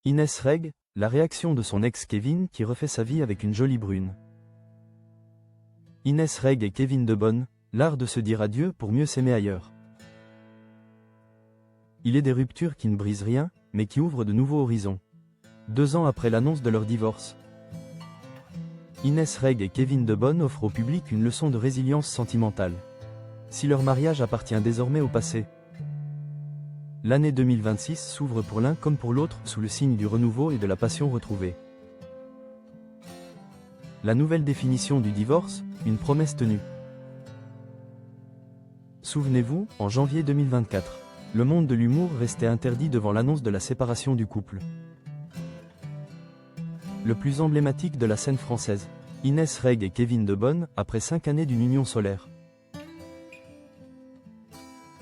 Inès Reg, la réaction de son ex Kevin qui refait sa vie avec une jolie brune. Inès Reg et Kevin Debonne, l'art de se dire adieu pour mieux s'aimer ailleurs. Il est des ruptures qui ne brisent rien, mais qui ouvrent de nouveaux horizons. 2 ans après l'annonce de leur divorce, Inès Reg et Kevin Debonne offrent au public une leçon de résilience sentimentale. Si leur mariage appartient désormais au passé, l'année 2026 s'ouvre pour l'un comme pour l'autre sous le signe du renouveau et de la passion retrouvée. La nouvelle définition du divorce, une promesse tenue. Souvenez-vous, en janvier 2024, le monde de l'humour restait interdit devant l'annonce de la séparation du couple. Le plus emblématique de la scène française, Inès Reg et Kevin Debonne, après 5 années d'une union solaire,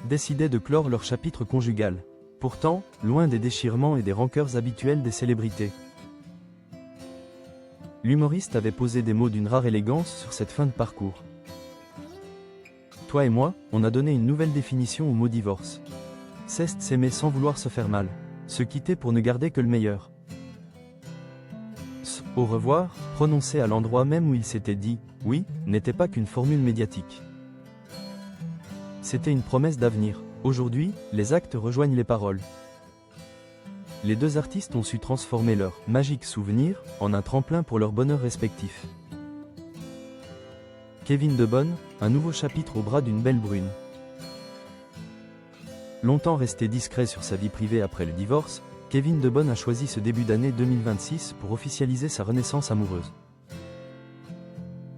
décidaient de clore leur chapitre conjugal. Pourtant, loin des déchirements et des rancœurs habituels des célébrités, l'humoriste avait posé des mots d'une rare élégance sur cette fin de parcours. Toi et moi, on a donné une nouvelle définition au mot divorce. C'est s'aimer sans vouloir se faire mal, se quitter pour ne garder que le meilleur. Au revoir, prononcé à l'endroit même où il s'était dit « oui », n'était pas qu'une formule médiatique. C'était une promesse d'avenir. Aujourd'hui, les actes rejoignent les paroles. Les 2 artistes ont su transformer leur « magique souvenir » en un tremplin pour leur bonheur respectif. Kevin Debonne, un nouveau chapitre au bras d'une belle brune. Longtemps resté discret sur sa vie privée après le divorce, Kevin Debonne a choisi ce début d'année 2026 pour officialiser sa renaissance amoureuse.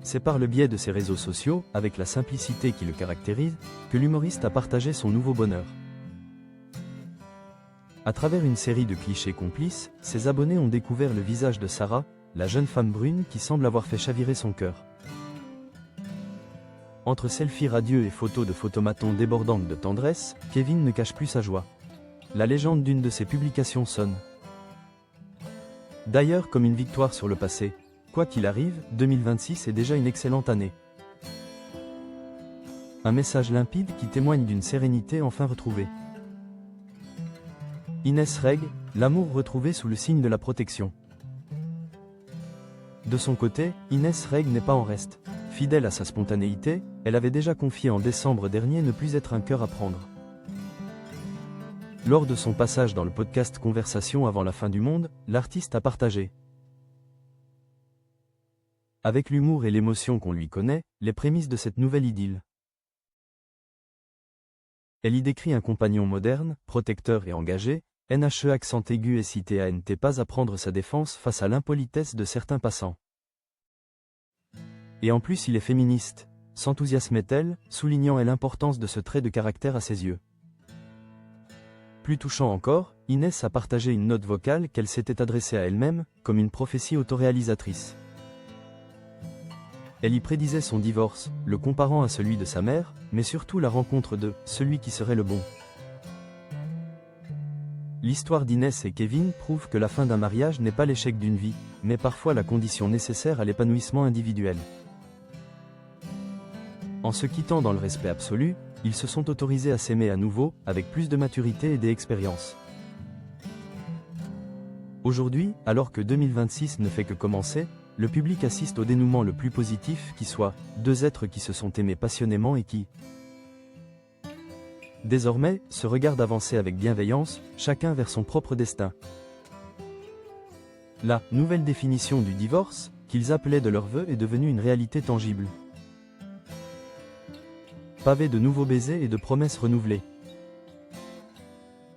C'est par le biais de ses réseaux sociaux, avec la simplicité qui le caractérise, que l'humoriste a partagé son nouveau bonheur. À travers une série de clichés complices, ses abonnés ont découvert le visage de Sarah, la jeune femme brune qui semble avoir fait chavirer son cœur. Entre selfies radieux et photos de photomatons débordantes de tendresse, Kevin ne cache plus sa joie. La légende d'une de ses publications sonne d'ailleurs comme une victoire sur le passé. Quoi qu'il arrive, 2026 est déjà une excellente année. Un message limpide qui témoigne d'une sérénité enfin retrouvée. Inès Reg, l'amour retrouvé sous le signe de la protection. De son côté, Inès Reg n'est pas en reste. Fidèle à sa spontanéité, elle avait déjà confié en décembre dernier ne plus être un cœur à prendre. Lors de son passage dans le podcast Conversation avant la fin du monde, l'artiste a partagé, avec l'humour et l'émotion qu'on lui connaît, les prémices de cette nouvelle idylle. Elle y décrit un compagnon moderne, protecteur et engagé, NHE accent aigu et CITANT pas à prendre sa défense face à l'impolitesse de certains passants. Et en plus il est féministe, s'enthousiasmait-elle, soulignant l'importance de ce trait de caractère à ses yeux. Plus touchant encore, Inès a partagé une note vocale qu'elle s'était adressée à elle-même, comme une prophétie autoréalisatrice. Elle y prédisait son divorce, le comparant à celui de sa mère, mais surtout la rencontre de « celui qui serait le bon ». L'histoire d'Inès et Kevin prouve que la fin d'un mariage n'est pas l'échec d'une vie, mais parfois la condition nécessaire à l'épanouissement individuel. En se quittant dans le respect absolu, ils se sont autorisés à s'aimer à nouveau, avec plus de maturité et d'expérience. Aujourd'hui, alors que 2026 ne fait que commencer, le public assiste au dénouement le plus positif qui soit, 2 êtres qui se sont aimés passionnément et qui, désormais, se regardent avancer avec bienveillance, chacun vers son propre destin. La nouvelle définition du divorce, qu'ils appelaient de leur vœu, est devenue une réalité tangible. Pavé de nouveaux baisers et de promesses renouvelées.